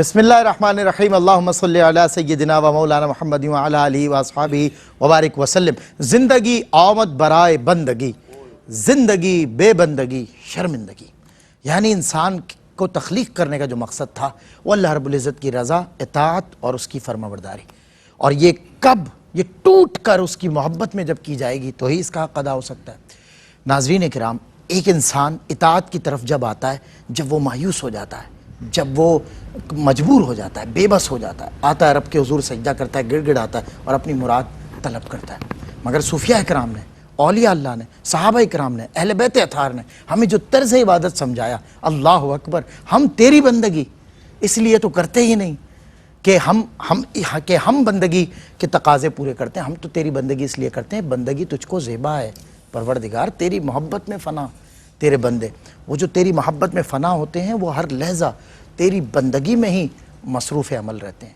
بسم اللہ الرحمن الرحیم اللہم صلی علی سیدنا و مولانا محمد و علی آلہ و اصحابہ وبارک وسلم۔ زندگی آمد برائے بندگی، زندگی بے بندگی شرمندگی۔ یعنی انسان کو تخلیق کرنے کا جو مقصد تھا وہ اللہ رب العزت کی رضا، اطاعت اور اس کی فرمانبرداری، اور یہ کب یہ ٹوٹ کر اس کی محبت میں جب کی جائے گی تو ہی اس کا حق ادا ہو سکتا ہے۔ ناظرین کرام، ایک انسان اطاعت کی طرف جب آتا ہے، جب وہ مایوس ہو جاتا ہے، جب وہ مجبور ہو جاتا ہے، بے بس ہو جاتا ہے، آتا ہے رب کے حضور سجدہ کرتا ہے، گڑ گڑاتا ہے اور اپنی مراد طلب کرتا ہے۔ مگر صوفیاء کرام نے، اولیاء اللہ نے، صحابہ کرام نے، اہل بیت اطہار نے ہمیں جو طرز عبادت سمجھایا، اللہ اکبر، ہم تیری بندگی اس لیے تو کرتے ہی نہیں کہ ہم بندگی کے تقاضے پورے کرتے ہیں، ہم تو تیری بندگی اس لیے کرتے ہیں، بندگی تجھ کو زیبا ہے پروردگار، تیری محبت میں فنا تیرے بندے، وہ جو تیری محبت میں فنا ہوتے ہیں وہ ہر لحظہ تیری بندگی میں ہی مصروف عمل رہتے ہیں۔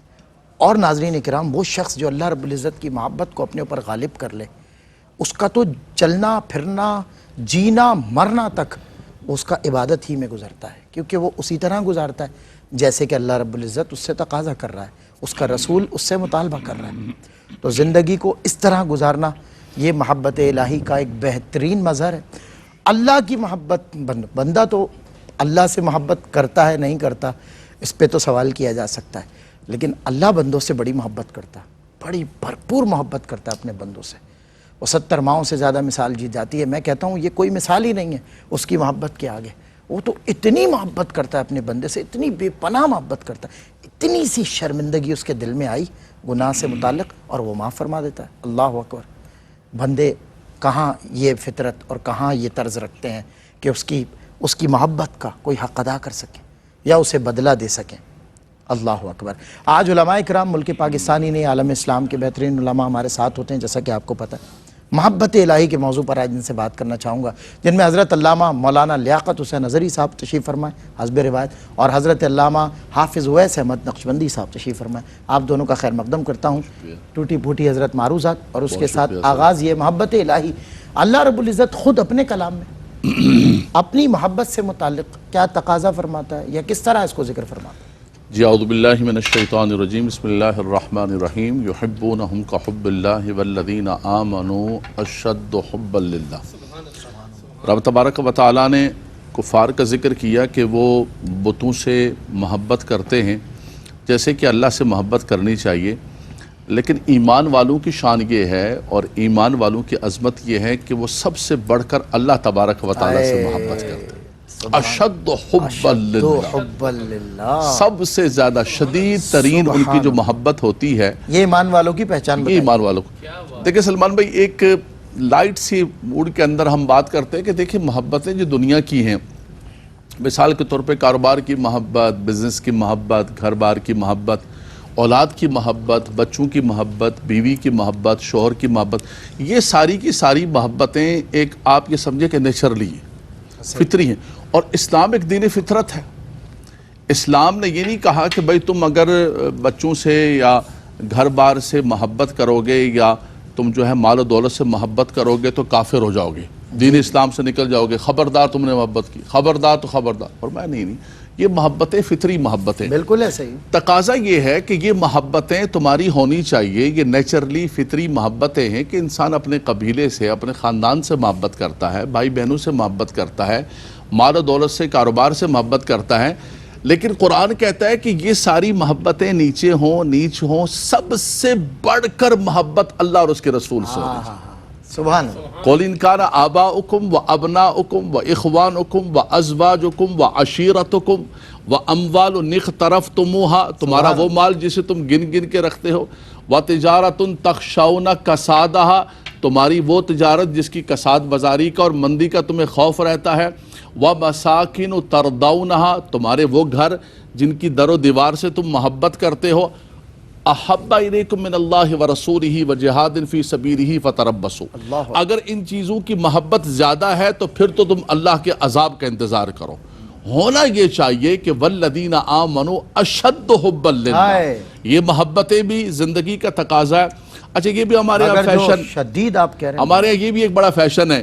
اور ناظرین کرام، وہ شخص جو اللہ رب العزت کی محبت کو اپنے اوپر غالب کر لے، اس کا تو چلنا پھرنا جینا مرنا تک اس کا عبادت ہی میں گزرتا ہے، کیونکہ وہ اسی طرح گزارتا ہے جیسے کہ اللہ رب العزت اس سے تقاضا کر رہا ہے، اس کا رسول اس سے مطالبہ کر رہا ہے۔ تو زندگی کو اس طرح گزارنا یہ محبت الہی کا ایک بہترین مظہر ہے۔ اللہ کی محبت، بندہ تو اللہ سے محبت کرتا ہے نہیں کرتا، اس پہ تو سوال کیا جا سکتا ہے، لیکن اللہ بندوں سے بڑی محبت کرتا ہے، بڑی بھرپور محبت کرتا ہے اپنے بندوں سے۔ وہ 70 ماؤں سے زیادہ مثال جیت جاتی ہے۔ میں کہتا ہوں یہ کوئی مثال ہی نہیں ہے اس کی محبت کے آگے۔ وہ تو اتنی محبت کرتا ہے اپنے بندے سے، اتنی بے پناہ محبت کرتا ہے، اتنی سی شرمندگی اس کے دل میں آئی گناہ سے متعلق اور وہ معاف فرما دیتا ہے۔ اللہ اکبر۔ بندے کہاں یہ فطرت اور کہاں یہ طرز رکھتے ہیں کہ اس کی محبت کا کوئی حق ادا کر سکیں یا اسے بدلہ دے سکیں۔ اللہ اکبر۔ آج علماء کرام ملک پاکستانی نے، عالم اسلام کے بہترین علماء ہمارے ساتھ ہوتے ہیں، جیسا کہ آپ کو پتہ ہے۔ محبت الہی کے موضوع پر آج جن سے بات کرنا چاہوں گا، جن میں حضرت علامہ مولانا لیاقت حسین اظہری صاحب تشریف فرمائیں حسب روایت، اور حضرت علامہ حافظ اویس احمد نقشبندی صاحب تشریف فرمائیں۔ آپ دونوں کا خیر مقدم کرتا ہوں۔ ٹوٹی پھوٹی حضرت معروضات اور اس کے ساتھ آغاز یہ محبت الہی۔ اللہ رب العزت خود اپنے کلام میں اپنی محبت سے متعلق کیا تقاضا فرماتا ہے یا کس طرح اس کو ذکر فرماتا ہے؟ جی اعوذ باللہ من الشیطان الرجیم، بسم اللہ الرحمن الرحیم۔ یحبونہم کحب اللہ والذین آمنوا اشد حبا للہ۔ رب تبارک و تعالیٰ نے کفار کا ذکر کیا کہ وہ بتوں سے محبت کرتے ہیں جیسے کہ اللہ سے محبت کرنی چاہیے، لیکن ایمان والوں کی شان یہ ہے اور ایمان والوں کی عظمت یہ ہے کہ وہ سب سے بڑھ کر اللہ تبارک و تعالیٰ سے محبت کرتے ہیں۔ اشد حبا للہ، سب سے زیادہ شدید ترین ان کی جو محبت ہوتی ہے، یہ ایمان والوں کی پہچان یہ بتائیے۔ ایمان والوں کو۔ دیکھیں سلمان بھائی، ایک لائٹ سی موڈ کے اندر ہم بات کرتے ہیں کہ دیکھیں محبتیں جو دنیا کی ہیں، مثال کے طور پہ کاروبار کی محبت، بزنس کی محبت، گھر بار کی محبت، اولاد کی محبت، بچوں کی محبت، بیوی کی محبت، شوہر کی محبت، یہ ساری کی ساری محبتیں ایک آپ یہ سمجھے کہ نیچرلی ہیں، فطری ہیں۔ اور اسلام ایک دین فطرت ہے۔ اسلام نے یہ نہیں کہا کہ بھئی تم اگر بچوں سے یا گھر بار سے محبت کرو گے یا تم جو ہے مال و دولت سے محبت کرو گے تو کافر ہو جاؤ گے، دین اسلام سے نکل جاؤ گے، خبردار تم نے محبت کی، خبردار تو خبردار۔ اور میں نہیں، یہ محبتیں فطری محبتیں، بالکل ایسے ہی۔ تقاضا یہ ہے کہ یہ محبتیں تمہاری ہونی چاہیے، یہ نیچرلی فطری محبتیں ہیں کہ انسان اپنے قبیلے سے، اپنے خاندان سے محبت کرتا ہے، بھائی بہنوں سے محبت کرتا ہے، مال و دولت سے، کاروبار سے محبت کرتا ہے، لیکن قرآن کہتا ہے کہ یہ ساری محبتیں نیچے ہوں، نیچ ہوں، سب سے بڑھ کر محبت اللہ اور اس کے رسول سے ہونی چاہیے۔ سبحان اللہ۔ قُلْ إِنْ كَانَ آبَاؤُكُمْ وَأَبْنَاؤُكُمْ وَإِخْوَانُكُمْ وَأَزْوَاجُكُمْ وَعَشِيرَتُكُمْ وَأَمْوَالٌ اقْتَرَفْتُمُوهَا، تمہارا وہ مال جسے تم گن گن کے رکھتے ہو، وَتِجَارَةٌ تَخْشَوْنَ كَسَادَهَا، تمہاری وہ تجارت جس کی کساد بازاری کا اور مندی کا تمہیں خوف رہتا ہے، وَمَسَاكِنُ تَرْضَوْنَهَا، تمہارے وہ گھر جن کی در و دیوار سے تم محبت کرتے ہو، احب الیکم من اللہ ورسولہ وجہاد فی سبیلہ فتربصوا، اگر ان چیزوں کی محبت زیادہ ہے تو پھر تو تم اللہ کے عذاب کا انتظار کرو۔ ہونا یہ چاہیے کہ والذین آمنوا اشد حبا للہ، یہ محبتیں بھی زندگی کا تقاضا ہے۔ اچھا یہ بھی ہمارے یہاں فیشن، شدید آپ کہہ رہے ہیں، ہمارے یہاں یہ بھی ایک بڑا فیشن ہے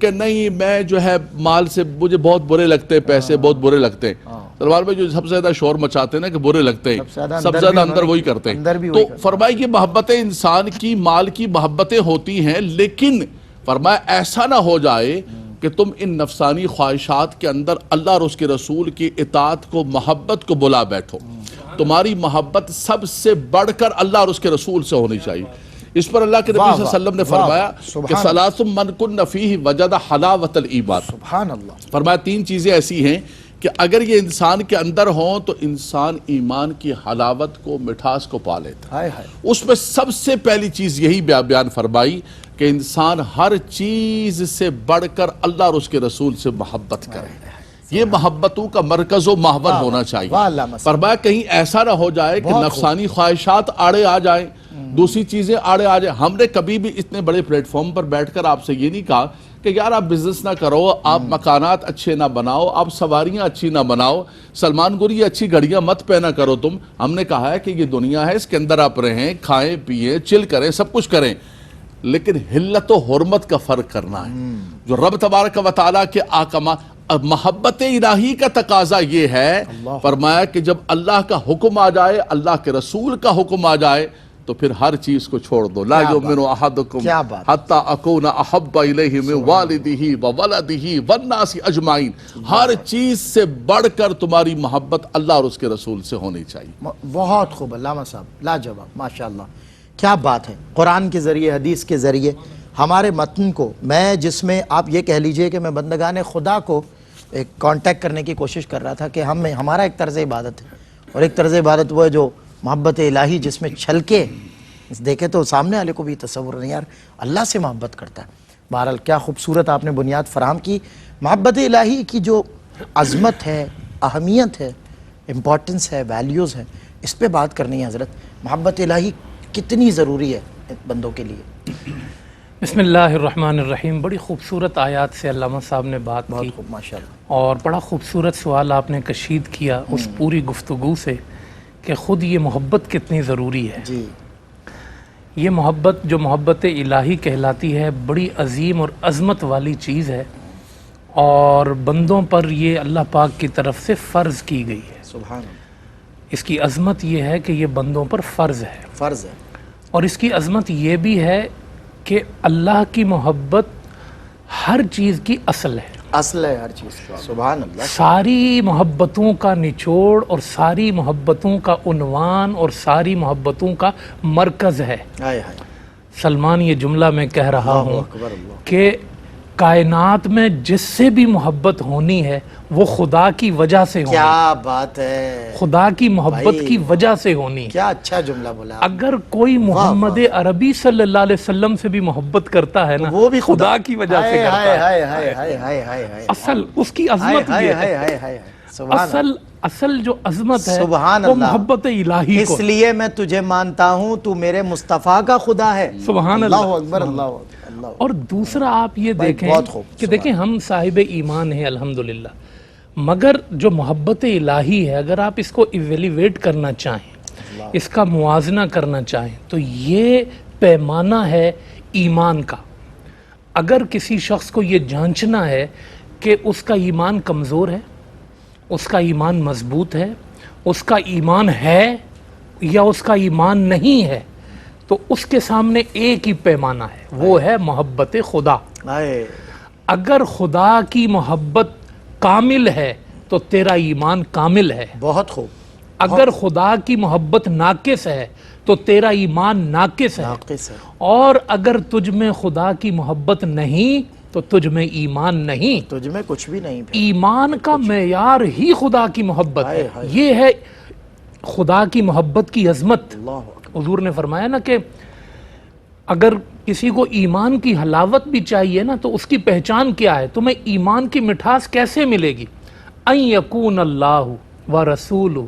کہ نہیں میں جو ہے مال سے مجھے بہت برے لگتے ہیں، پیسے بہت برے لگتے ہیں۔ تلوار میں جو سب سے زیادہ شور مچاتے ہیں نا کہ برے لگتے ہیں، سب سے زیادہ اندر وہی کرتے ہیں. تو فرمایا کہ محبتیں انسان کی مال کی محبتیں ہوتی ہیں، لیکن فرمایا ایسا نہ ہو جائے کہ تم ان نفسانی خواہشات کے اندر اللہ اور اس کے رسول کی اطاعت کو، محبت کو بلا بیٹھو. تمہاری محبت سب سے بڑھ کر اللہ اور اس کے رسول سے ہونی چاہیے. اس پر اللہ کے نبی صلی اللہ علیہ وسلم نے فرمایا کہ ثلاث من کن فیہ وجد حلاوت الایمان. سبحان اللہ. فرمایا 3 چیزیں ایسی ہیں کہ اگر یہ انسان کے اندر ہوں تو انسان ایمان کی حلاوت کو، مٹھاس کو پا لیتا ہے. اس میں سب سے پہلی چیز یہی بیان فرمائی کہ انسان ہر چیز سے بڑھ کر اللہ اور اس کے رسول سے محبت کرے. یہ محبتوں کا مرکز و محور ہونا چاہیے. فرمایا کہیں ایسا نہ ہو جائے کہ نفسانی خواہشات آڑے آ جائیں، دوسری چیزیں آڑے آ جائیں. ہم نے کبھی بھی اتنے بڑے پلیٹ فارم پر بیٹھ کر آپ سے یہ نہیں کہا کہ یار آپ بزنس نہ کرو، آپ مکانات اچھے نہ بناؤ، آپ سواریاں اچھی نہ بناؤ، سلمان گوری اچھی گھڑیاں مت پہنا کرو تم. ہم نے کہا ہے کہ یہ دنیا ہے، اس کے اندر آپ رہیں، کھائیں پیئیں، چل کریں، سب کچھ کریں، لیکن حلت و حرمت کا فرق کرنا ہے. جو رب تبارک و تعالیٰ کے آقا، محبت الہی کا تقاضا یہ ہے، فرمایا کہ جب اللہ کا حکم آ جائے، اللہ کے رسول کا حکم آ جائے تو پھر ہر چیز کو چھوڑ دو. لا یؤمن احدکم حتی اکون احب الیہ من والدہ وولدہ والناس اجمعین. ہر چیز سے بڑھ کر تمہاری محبت اللہ اور اس کے رسول سے ہونی چاہیے. بہت خوب علامہ صاحب، لاجواب، ماشاءاللہ. کیا بات ہے. قرآن کے ذریعے، حدیث کے ذریعے ہمارے متن کو، میں جس میں آپ یہ کہہ لیجئے کہ میں بندگان خدا کو ایک کانٹیکٹ کرنے کی کوشش کر رہا تھا کہ ہمارا ایک طرز عبادت ہے، اور ایک طرز عبادت وہ ہے جو محبت الہی، جس میں چھلکے دیکھے تو سامنے والے کو بھی تصور نہیں یار اللہ سے محبت کرتا ہے. بہرحال کیا خوبصورت آپ نے بنیاد فراہم کی. محبت الہی کی جو عظمت ہے، اہمیت ہے، امپورٹنس ہے، ویلیوز ہے، اس پہ بات کرنی ہے حضرت. محبت الہی کتنی ضروری ہے بندوں کے لیے. بسم اللہ الرحمن الرحیم. بڑی خوبصورت آیات سے علامہ صاحب نے بات کی، بہت خوب ماشاءاللہ. اور بڑا خوبصورت سوال آپ نے کشید کیا اس پوری گفتگو سے کہ خود یہ محبت کتنی ضروری ہے. جی. یہ محبت جو محبت الہی کہلاتی ہے بڑی عظیم اور عظمت والی چیز ہے، اور بندوں پر یہ اللہ پاک کی طرف سے فرض کی گئی ہے. سبحان اللہ. اس کی عظمت یہ ہے کہ یہ بندوں پر فرض ہے. فرض ہے. اور اس کی عظمت یہ بھی ہے کہ اللہ کی محبت ہر چیز کی اصل ہے. اصل ہے ہر چیز کا. سبحان اللہ. ساری محبتوں کا نچوڑ اور ساری محبتوں کا عنوان اور ساری محبتوں کا مرکز ہے. سلمان یہ جملہ میں کہہ رہا ہوں کہ کائنات میں جس سے بھی محبت ہونی ہے وہ خدا کی وجہ سے ہونی. کیا بات ہے. خدا کی محبت کی وجہ سے ہونی. کیا اچھا جملہ بولا. اگر کوئی محمد عربی صلی اللہ علیہ وسلم سے بھی محبت کرتا ہے نا وہ بھی خدا کی وجہ سے کرتا ہے. اصل اس کی عظمت یہ ہے. اصل جو عظمت ہے وہ محبت الہی کو. اس لیے میں تجھے مانتا ہوں تو میرے مصطفیٰ کا خدا ہے. سبحان اللہ. اللہ اکبر. اللہ اکبر. اور دوسرا آپ یہ دیکھیں کہ دیکھیں ہم صاحب ایمان ہیں الحمدللہ، مگر جو محبت الہی ہے اگر آپ اس کو ایویلیویٹ کرنا چاہیں، اس کا موازنہ کرنا چاہیں تو یہ پیمانہ ہے ایمان کا. اگر کسی شخص کو یہ جانچنا ہے کہ اس کا ایمان کمزور ہے، اس کا ایمان مضبوط ہے، اس کا ایمان ہے یا اس کا ایمان نہیں ہے، تو اس کے سامنے ایک ہی پیمانہ ہے، وہ ہے محبت خدا. اگر خدا کی محبت کامل ہے تو تیرا ایمان کامل ہے. بہت خوب. اگر خدا کی محبت ناقص ہے تو تیرا ایمان ناقص ہے. اور اگر تجھ میں خدا کی محبت نہیں تو تجھ میں ایمان نہیں. تجھ میں کچھ بھی نہیں. ایمان کا معیار ہی خدا کی محبت ہے. یہ ہے خدا کی محبت کی عظمت. حضور نے فرمایا نا کہ اگر کسی کو ایمان کی حلاوت بھی چاہیے نا تو اس کی پہچان کیا ہے؟ تمہیں ایمان کی مٹھاس کیسے ملے گی؟ ان یکون اللہ ورسولہ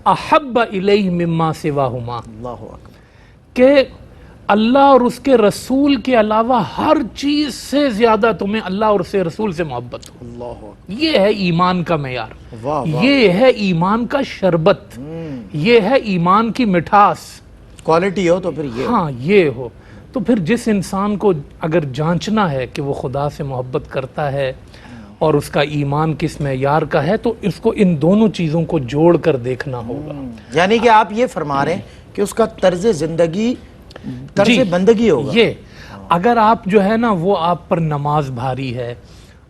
احب الیہ مما سواہما. اللہ اکبر. کہ اللہ اور اس کے رسول کے علاوہ ہر چیز سے زیادہ تمہیں اللہ اور اس کے رسول سے محبت ہو. اللہ اکبر. یہ ہے ایمان کا معیار. یہ ہے ایمان کا شربت. یہ ہے ایمان کی مٹھاس. کوالٹی ہو تو پھر یہ ہاں یہ ہو. تو پھر جس انسان کو اگر جانچنا ہے کہ وہ خدا سے محبت کرتا ہے اور اس کا ایمان کس معیار کا ہے، تو اس کو ان دونوں چیزوں کو جوڑ کر دیکھنا ہوگا۔ یعنی کہ آپ یہ فرما رہے ہیں کہ اس کا طرز زندگی طرز بندگی ہوگا۔ یہ اگر آپ جو ہے نا وہ آپ پر نماز بھاری ہے،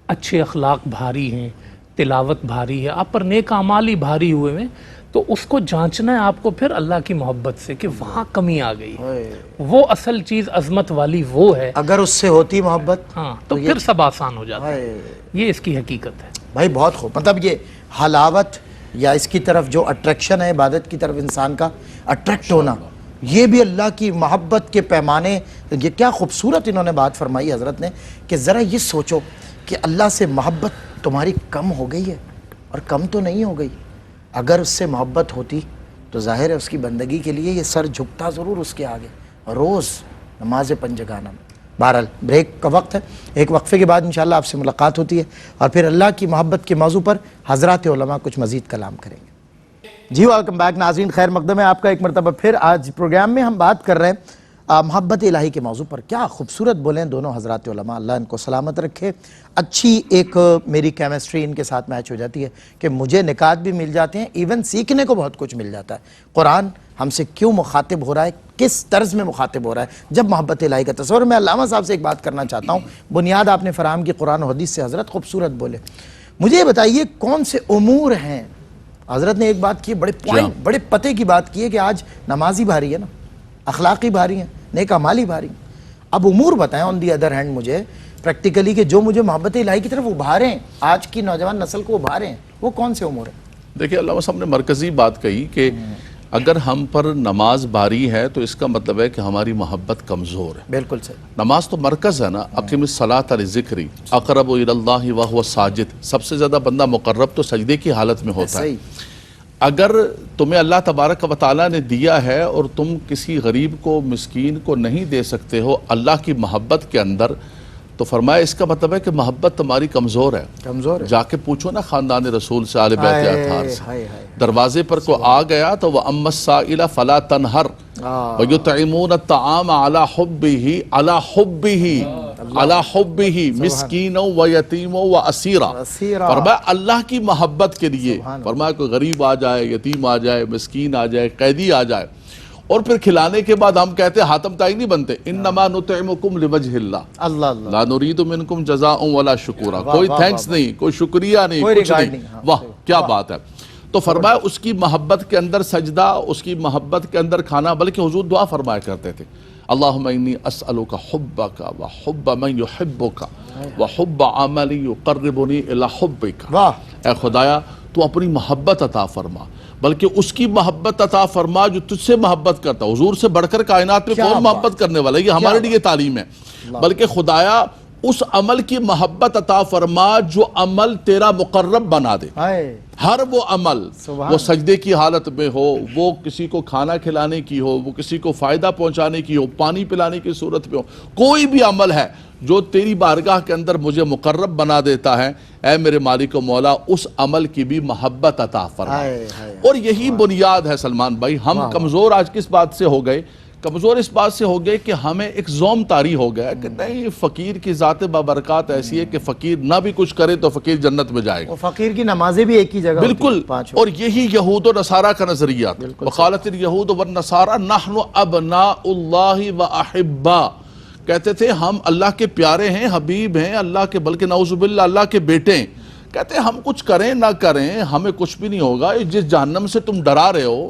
اچھے اخلاق بھاری ہیں، تلاوت بھاری ہے، آپ پر نیک اعمال ہی بھاری ہوئے ہیں، تو اس کو جانچنا ہے آپ کو پھر اللہ کی محبت سے کہ وہاں کمی آ گئی، وہ اصل چیز عظمت والی وہ ہے۔ اگر اس سے ہوتی محبت ہاں تو پھر سب آسان ہو جاتا ہے، یہ اس کی حقیقت ہے۔ بھائی بہت خوب، مطلب یہ حلاوت یا اس کی طرف جو اٹریکشن ہے عبادت کی طرف انسان کا اٹریکٹ ہونا، یہ بھی اللہ کی محبت کے پیمانے، یہ کیا خوبصورت انہوں نے بات فرمائی حضرت نے کہ ذرا یہ سوچو کہ اللہ سے محبت تمہاری کم ہو گئی ہے، اور کم تو نہیں ہو گئی، اگر اس سے محبت ہوتی تو ظاہر ہے اس کی بندگی کے لیے یہ سر جھکتا ضرور اس کے آگے، روز نماز پنجگانہ میں۔ بہرحال بریک کا وقت ہے، ایک وقفے کے بعد انشاءاللہ آپ سے ملاقات ہوتی ہے، اور پھر اللہ کی محبت کے موضوع پر حضرات علماء کچھ مزید کلام کریں گے۔ جی ویلکم بیک ناظرین، خیر مقدم ہے آپ کا ایک مرتبہ پھر۔ آج پروگرام میں ہم بات کر رہے ہیں محبت الہی کے موضوع پر۔ کیا خوبصورت بولیں دونوں حضرات علماء، اللہ ان کو سلامت رکھے۔ اچھی ایک میری کیمسٹری ان کے ساتھ میچ ہو جاتی ہے کہ مجھے نکات بھی مل جاتے ہیں، ایون سیکھنے کو بہت کچھ مل جاتا ہے۔ قرآن ہم سے کیوں مخاطب ہو رہا ہے، کس طرز میں مخاطب ہو رہا ہے جب محبت الہی کا تصور۔ میں علامہ صاحب سے ایک بات کرنا چاہتا ہوں، بنیاد آپ نے فراہم کی قرآن و حدیث سے، حضرت خوبصورت بولے۔ مجھے یہ بتائیے کون سے امور ہیں، حضرت نے ایک بات کی، بڑے پوائنٹ، بڑے پتے کی بات کی ہے کہ آج نمازی بھاری ہے نا، اخلاقی بھاری ہیں، نیک اعمالی بھاری ہیں۔ اب امور بتائیں آن دی ادر ہینڈ مجھے پریکٹیکلی کہ جو مجھے محبت الہی کی طرف ابھاریں، آج کی نوجوان نسل کو ابھاریں، وہ کون سے امور ہیں؟ دیکھیں علامہ صاحب نے مرکزی بات کہی کہ اگر ہم پر نماز باری ہے تو اس کا مطلب ہے کہ ہماری محبت کمزور ہے۔ بالکل صحیح، نماز تو مرکز ہے نا، اقیم الصلاۃ لذکری اقرب الی اللہ وہو ساجد، سب سے زیادہ بندہ مقرب تو سجدے کی حالت میں ہوتا ہے۔ صحیح، اگر تمہیں اللہ تبارک و تعالیٰ نے دیا ہے اور تم کسی غریب کو، مسکین کو نہیں دے سکتے ہو اللہ کی محبت کے اندر، تو فرمایا اس کا مطلب ہے کہ محبت تمہاری کمزور ہے۔ کمزور ہے۔ جا کے پوچھو نا خاندان رسول سے، آل بیت اطہار سے، ہائے ہائے، دروازے پر کو آ گیا تو وَأَمَّا السَّائِلَ فَلَا تَنْهَرْ وَيُطْعِمُونَ الطَّعَامَ عَلَى حُبِّهِ مِسْكِينًا وَيَتِيمًا وَأَسِيرًا۔ فرمایا اللہ کی محبت کے لیے، فرمایا کوئی غریب آ جائے، یتیم آ جائے، مسکین آ جائے، قیدی آ جائے، اور پھر کھلانے کے بعد ہم کہتے ہیں حاتم تائی نہیں بنتے، انما نطعمکم لوجہ اللہ اللہ اللہ، لا نرید منکم جزاء ولا شکورا، کوئی تھینکس نہیں، کوئی شکریہ نہیں، کوئی کچھ ریگارڈ نہیں۔ نہیں۔ واہ کیا بات ہے۔ تو فرمایا اس کی محبت کے اندر سجدہ، اس کی محبت کے اندر کھانا، بلکہ حضور دعا فرمایا کرتے تھے، اللہم انی اسألک حبک وحب من یحبک وحب عمل یقربنی الی حبک۔ واہ، اے خدایا تو اپنی محبت عطا فرما، بلکہ اس کی محبت عطا فرما جو تجھ سے محبت کرتا۔ حضور سے بڑھ کر کائنات میں کون محبت کرنے والا ہے، یہ ہمارے لیے تعلیم ہے۔ بلکہ خدایا اس عمل کی محبت عطا فرما جو عمل تیرا مقرب بنا دے۔ ہر وہ عمل، وہ سجدے کی حالت میں ہو، وہ کسی کو کھانا کھلانے کی ہو، وہ کسی کو فائدہ پہنچانے کی ہو، پانی پلانے کی صورت میں ہو، کوئی بھی عمل ہے جو تیری بارگاہ کے اندر مجھے مقرب بنا دیتا ہے، اے میرے مالک و مولا اس عمل کی بھی محبت عطا فرما۔ اور یہی بنیاد ہے سلمان بھائی۔ ہم کمزور آج کس بات سے ہو گئے؟ کمزور اس بات سے ہو گئے کہ ہمیں ایک زوم طاری ہو گیا کہ نہیں، فقیر کی ذات بابرکات ایسی ہے کہ فقیر نہ بھی کچھ کرے تو فقیر جنت میں جائے گا۔ فقیر کی نمازیں بھی ایک ہی جگہ، بالکل، اور یہی یہود و نصارہ کا نظریہ تھا۔ وقالت الیہود والنصارى نحن ابناء اللہ واحباء، کہتے تھے ہم اللہ کے پیارے ہیں، حبیب ہیں اللہ کے، بلکہ نعوذ باللہ اللہ کے بیٹے ہیں۔ کہتے ہیں ہم کچھ کریں نہ کریں ہمیں کچھ بھی نہیں ہوگا، جس جہنم سے تم ڈرا رہے ہو،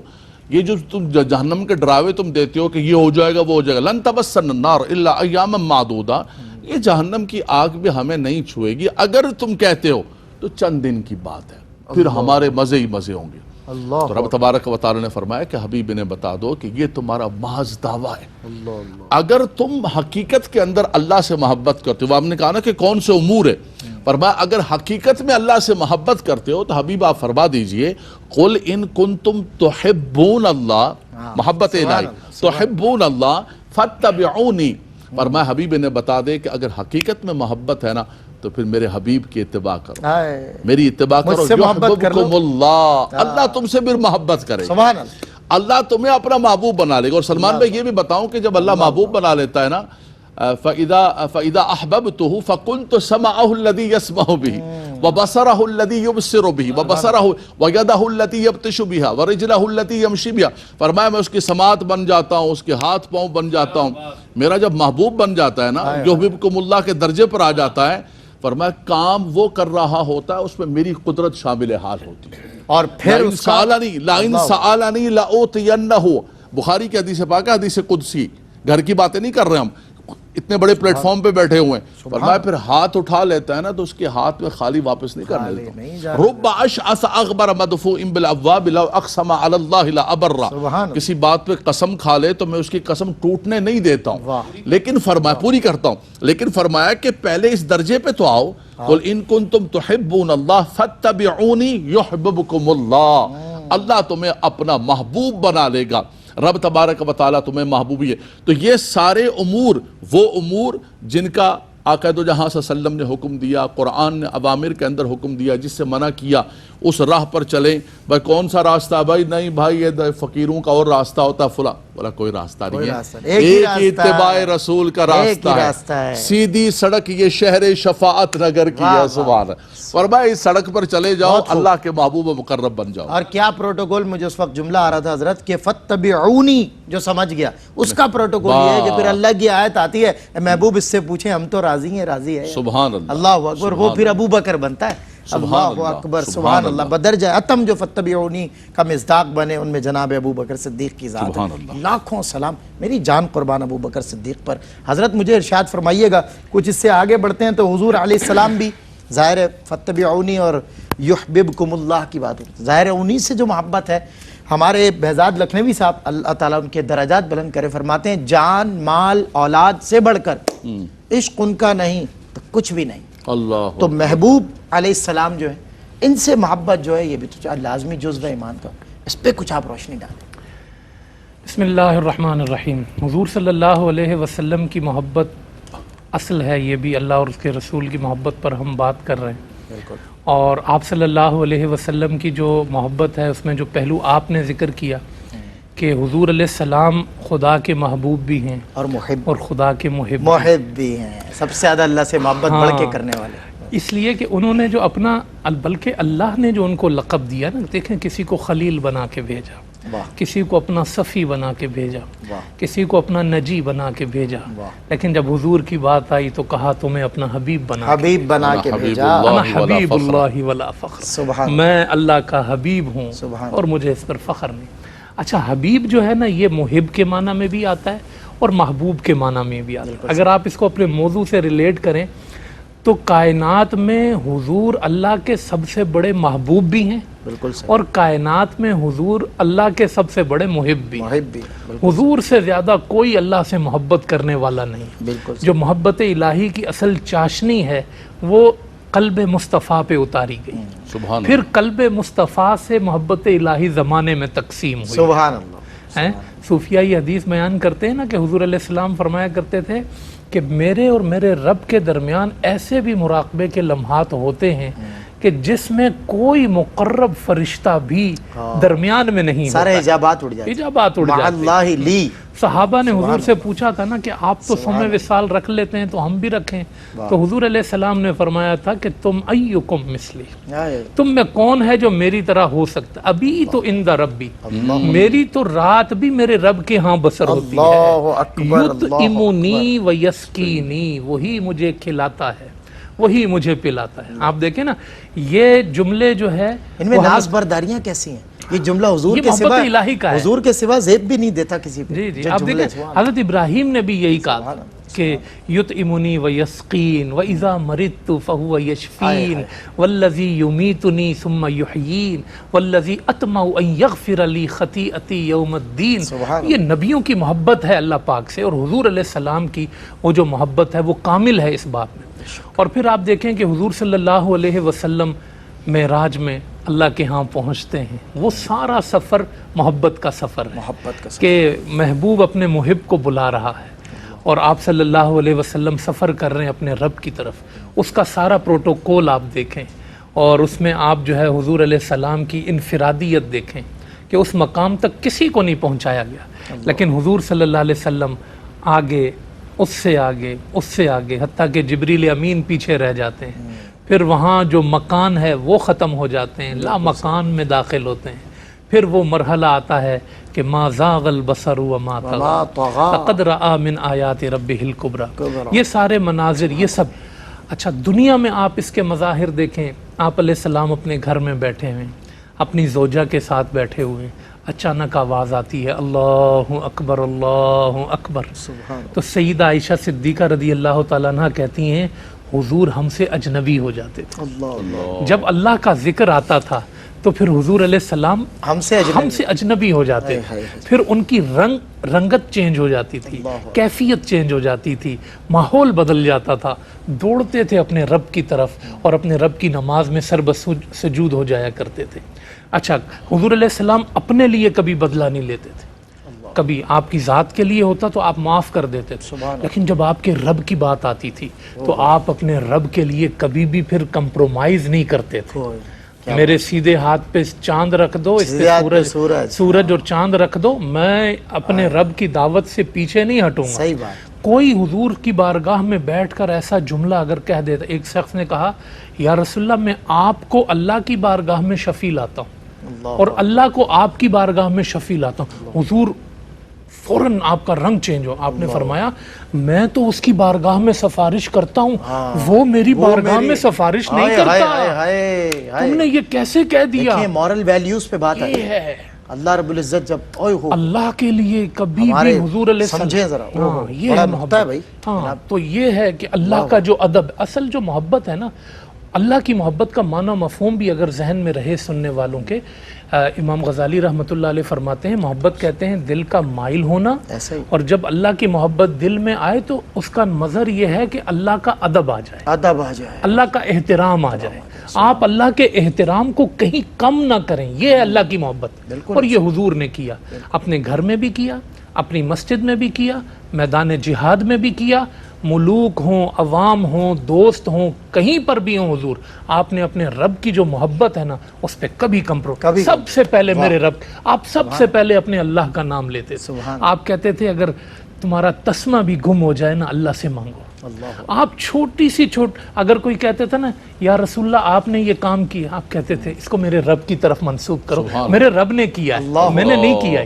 یہ جو تم جہنم کے ڈراوے تم دیتے ہو کہ یہ ہو جائے گا وہ ہو جائے گا، لن تمسنا النار الا ایاما معدودہ، یہ جہنم کی آگ بھی ہمیں نہیں چھوئے گی، اگر تم کہتے ہو تو چند دن کی بات ہے، پھر ہمارے مزے ہی مزے ہوں گے۔ تو رب تبارک و تعالی نے فرمایا کہ حبیب انہیں بتا دو کہ یہ تمہارا محض دعویٰ ہے۔ اگر تم حقیقت کے اندر اللہ سے محبت کرتے ہو، آپ نے کہا نا کہ کون سے امور ہے، فرمایا اگر حقیقت میں اللہ سے محبت کرتے ہو تو حبیب آپ فرما دیجئے قل ان کنتم تحبون اللہ، محبت الہی، تحبون اللہ فاتبعونی، فرمایا حبیب انہیں بتا دے کہ اگر حقیقت میں محبت ہے نا تو پھر میرے حبیب کی اتباع کرو، میری اتباع کرو، یحببکم اللہ، اللہ تم سے بھی محبت کرے، سبحان اللہ، اللہ تمہیں اپنا محبوب بنا لے گا۔ اور سلمان بھائی یہ بھی بتاؤں کہ جب اللہ محبوب بنا لیتا ہے نا، فَإِذَا أَحْبَبْتُهُ فَكُنْتُ سَمْعَهُ الَّذِي يَسْمَعُ بِهِ وَبَصَرَهُ الَّذِي يُبْصِرُ بِهِ وَيَدَهُ الَّتِي يَبْطِشُ بِهَا وَرِجْلَهُ الَّتِي يَمْشِي بِهَا. فرمایا میں اس کی سماعت بن جاتا ہوں، اس کے ہاتھ پاؤں بن جاتا ہوں. میرا جب محبوب بن جاتا ہے نا، یحببکم اللہ کے درجے پر آ جاتا ہے، فرمایا کام وہ کر رہا ہوتا ہے اس میں میری قدرت شامل حال ہوتی ہے. اور پھر اس کا لَإِن سَأَلَنِي لَأُوتِيَنَّهُ، بخاری کی حدیث پاک ہے، حدیث قدسی، گھر کی باتیں نہیں کر رہے ہم، اتنے بڑے پلیٹ فارم پہ بیٹھے ہوئے ہیں. فرمایا پھر ہاتھ اٹھا لیتا ہے نا تو اس کے ہاتھ میں خالی واپس نہیں کرنے دیتا. رب اشعث اغبر مدفوع بالابواب لو اقسم علی اللہ لابر، کسی بات پہ قسم کھا لے تو میں اس کی قسم ٹوٹنے نہیں دیتا ہوں، لیکن فرمایا پوری کرتا ہوں، لیکن فرمایا کہ پہلے اس درجے پہ تو آؤ. قل ان کنتم تحبون اللہ فاتبعونی یحببکم اللہ، اللہ تمہیں اپنا محبوب بنا لے گا. رب تبارک و تعالیٰ تمہیں محبوبی ہے. تو یہ سارے امور وہ امور جن کا آقا دو جہاں صلی اللہ علیہ وسلم نے حکم دیا، قرآن نے اوامر کے اندر حکم دیا، جس سے منع کیا اس راہ پر چلیں. بھائی کون سا راستہ؟ بھائی نہیں بھائی یہ فقیروں کا اور راستہ ہوتا فلاں، بولا کوئی راستہ نہیں ہے، ایک ہی اتباع رسول کا راستہ ہے، سیدھی سڑک یہ شہر شفاعت نگر کی ہے. سبحان اللہ. فرمایا اس سڑک پر چلے جاؤ، اللہ کے محبوب و مقرب بن جاؤ. اور کیا پروٹوکول، مجھے اس وقت جملہ آ رہا تھا حضرت کہ فَاتَّبِعُونِی، جو سمجھ گیا اس کا پروٹوکول یہ ہے کہ پھر اللہ کی آیت آتی ہے، محبوب اس سے پوچھیں ہم تو راضی ہیں، راضی ہے. سبحان اللہ، اللہ اکبر. وہ پھر ابو بکر بنتا ہے. اللہ اکبر، سبحان اللہ. بدرجہ اتم جو فَاتَّبِعُونِی کا مصداق بنے ان میں جناب ابو بکر صدیق کی ذات ہے. لاکھوں سلام، میری جان قربان ابو بکر صدیق پر. حضرت مجھے ارشاد فرمائیے گا، کچھ اس سے آگے بڑھتے ہیں تو حضور علیہ السلام بھی ظاہر ہے فَاتَّبِعُونِی اور یحببکم اللہ کی بات ہوتی ہے، ظاہر ہے انہی سے جو محبت ہے. ہمارے بہزاد لکھنوی صاحب اللہ تعالیٰ ان کے درجات بلند کرے، فرماتے ہیں جان مال اولاد سے بڑھ کر عشق ان کا نہیں تو کچھ بھی نہیں. اللہ. تو محبوب علیہ السلام جو ہے ان سے محبت جو ہے یہ بھی تو لازمی جزو ایمان کا. اس پہ کچھ آپ روشنی ڈالیں. بسم اللہ الرحمن الرحیم. حضور صلی اللہ علیہ وسلم کی محبت اصل ہے، یہ بھی اللہ اور اس کے رسول کی محبت پر ہم بات کر رہے ہیں. اور آپ صلی اللہ علیہ وسلم کی جو محبت ہے اس میں جو پہلو آپ نے ذکر کیا کہ حضور علیہ السلام خدا کے محبوب بھی ہیں اور محب اور خدا کے محب بھی ہیں، سب سے زیادہ اللہ سے محبت بڑھ کے کرنے والے. اس لیے کہ انہوں نے جو اپنا، بلکہ اللہ نے جو ان کو لقب دیا نا، دیکھیں کسی کو خلیل بنا کے بھیجا، کسی کو اپنا صفی بنا کے بھیجا، کسی کو اپنا نجی بنا کے بھیجا، لیکن جب حضور کی بات آئی تو کہا تمہیں اپنا حبیب بنا کے بھیجا. انا حبیب اللہ ولا فخر، میں اللہ کا حبیب ہوں اور مجھے اس پر فخر نہیں. اچھا، حبیب جو ہے نا یہ محب کے معنی میں بھی آتا ہے اور محبوب کے معنی میں بھی آتا ہے. اگر آپ اس کو اپنے موضوع سے ریلیٹ کریں تو کائنات میں حضور اللہ کے سب سے بڑے محبوب بھی ہیں، بالکل، اور کائنات میں حضور اللہ کے سب سے بڑے محب بھی. حضور سے زیادہ کوئی اللہ سے محبت کرنے والا نہیں. بالکل. جو محبت الہی کی اصل چاشنی ہے وہ قلب مصطفیٰ پہ اتاری گئی. سبحان پھر قلب مصطفیٰ سے محبت الہی زمانے میں تقسیم ہوئی. سبحان اللہ. صوفیہ یہ حدیث بیان کرتے ہیں نا کہ حضور علیہ السلام فرمایا کرتے تھے کہ میرے اور میرے رب کے درمیان ایسے بھی مراقبے کے لمحات ہوتے ہیں کہ جس میں کوئی مقرب فرشتہ بھی درمیان میں نہیں، سارے حجابات اڑ جاتے، حجابات اڑ جاتے. اللہ لی. صحابہ نے حضور سے پوچھا تھا نا کہ آپ تو سوم وصال رکھ لیتے ہیں تو ہم بھی رکھیں. تو حضور علیہ السلام نے فرمایا تھا کہ تم ایکم مثلی، تم میں کون ہے جو میری طرح ہو سکتا. ابھی تو عند ربی، میری تو رات بھی میرے رب کے ہاں بسر ہوتی ہے. یطعمنی و یسقینی، وہی مجھے کھلاتا ہے، وہی مجھے پلاتا ہے. آپ دیکھیں نا یہ جملے جو ہے ان میں ناز برداریاں کیسی ہیں. یہ جملہ حضور یہ کے محبت سوا الہی کا ہے، حضور کے سوا زیب بھی نہیں دیتا کسی کو. جی آپ دیکھیں حضرت ابراہیم نے بھی یہی کہا کہ یطعمنی و یسقین و اذا مرضت فہو یشفین والذی یمیتنی ثم یحیین والذی اطمع ان یغفر لی خطیئتی یوم الدین. یہ نبیوں کی محبت ہے اللہ پاک سے، اور حضور علیہ السلام کی وہ جو محبت ہے وہ کامل ہے اس بات میں. اور پھر آپ دیکھیں کہ حضور صلی اللہ علیہ وسلم معراج میں اللہ کے ہاں پہنچتے ہیں. وہ سارا سفر محبت کا سفر ہے کہ محبوب اپنے محب کو بلا رہا ہے اور آپ صلی اللہ علیہ وسلم سفر کر رہے ہیں اپنے رب کی طرف. اس کا سارا پروٹوکول آپ دیکھیں اور اس میں آپ جو ہے حضور علیہ السلام کی انفرادیت دیکھیں کہ اس مقام تک کسی کو نہیں پہنچایا گیا، لیکن حضور صلی اللہ علیہ وسلم آگے اس سے آگے، اس سے آگے، حتیٰ کہ جبریل امین پیچھے رہ جاتے ہیں، پھر وہاں جو مکان ہے وہ ختم ہو جاتے ہیں، لا مکان میں داخل ہوتے ہیں، پھر وہ مرحلہ آتا ہے کہ ما زاغ البصر وما طغى لقد رأى من آیات ربہ الکبریٰ۔ یہ سارے مناظر، یہ سب اچھا دنیا میں آپ اس کے مظاہر دیکھیں۔ آپ علیہ السلام اپنے گھر میں بیٹھے ہوئے، اپنی زوجہ کے ساتھ بیٹھے ہوئے، اچانک آواز آتی ہے اللہ اکبر اللہ اکبر، تو سیدہ عائشہ صدیقہ رضی اللہ تعالیٰ عنہ کہتی ہیں حضور ہم سے اجنبی ہو جاتے تھے۔ جب اللہ کا ذکر آتا تھا تو پھر حضور علیہ السلام ہم سے اجنبی ہو جاتے تھے، پھر ان کی رنگت چینج ہو جاتی تھی، کیفیت چینج ہو جاتی تھی، ماحول بدل جاتا تھا، دوڑتے تھے اپنے رب کی طرف اور اپنے رب کی نماز میں سر سجود ہو جایا کرتے تھے۔ اچھا حضور علیہ السلام اپنے لیے کبھی بدلہ نہیں لیتے تھے، کبھی آپ کی ذات کے لیے ہوتا تو آپ معاف کر دیتے تھے، لیکن جب آپ کے رب کی بات آتی تھی تو آپ اپنے رب کے لیے کبھی بھی پھر کمپرومائز نہیں کرتے تھے۔ میرے سیدھے ہاتھ پہ چاند رکھ دو، اس پہ سورج اور چاند رکھ دو، میں اپنے رب کی دعوت سے پیچھے نہیں ہٹوں گا۔ صحیح بات۔ کوئی حضور کی بارگاہ میں بیٹھ کر ایسا جملہ اگر کہہ دیتا، ایک شخص نے کہا یا رسول اللہ میں آپ کو اللہ کی بارگاہ میں شفیع لاتا ہوں اور اللہ کو آپ کی بارگاہ میں شفیع لاتا ہوں، حضور فوراً آپ کا رنگ چینج ہو، آپ نے فرمایا میں تو اس کی بارگاہ میں سفارش کرتا ہوں، وہ میری بارگاہ میں سفارش نہیں کرتا۔ تم نے یہ کیسے کہہ دیا؟ مورل ویلیوز پہ بات آئی ہے۔ اللہ رب العزت جب اللہ کے لیے کبھی بھی حضور علیہ السلام سمجھیں ذرا، یہ ہے محبت۔ ہاں تو یہ ہے کہ اللہ کا جو ادب، اصل جو محبت ہے نا، اللہ کی محبت کا معنی مفہوم بھی اگر ذہن میں رہے سننے والوں کے، امام غزالی رحمۃ اللہ علیہ فرماتے ہیں محبت کہتے ہیں دل کا مائل ہونا، اور جب اللہ کی محبت دل میں آئے تو اس کا مظہر یہ ہے کہ اللہ کا ادب آ جائے، اللہ کا احترام آ جائے، آپ اللہ کے احترام کو کہیں کم نہ کریں، یہ ہے اللہ کی محبت۔ اور یہ حضور نے کیا، اپنے گھر میں بھی کیا، اپنی مسجد میں بھی کیا، میدان جہاد میں بھی کیا، ملوک ہوں، عوام ہوں، دوست ہوں، کہیں پر بھی ہوں، حضور آپ نے اپنے رب کی جو محبت ہے نا اس پہ کبھی سب سے پہلے میرے رب، آپ سب سے پہلے اپنے اللہ کا نام لیتے تھے۔ آپ کہتے تھے اگر تمہارا تسمہ بھی گم ہو جائے نا اللہ سے مانگو۔ آپ چھوٹی سی اگر کوئی کہتے تھا نا یا رسول اللہ آپ نے یہ کام کیا، آپ کہتے تھے اس کو میرے رب کی طرف منسوب کرو، میرے رب نے کیا ہے، میں نے نہیں کیا،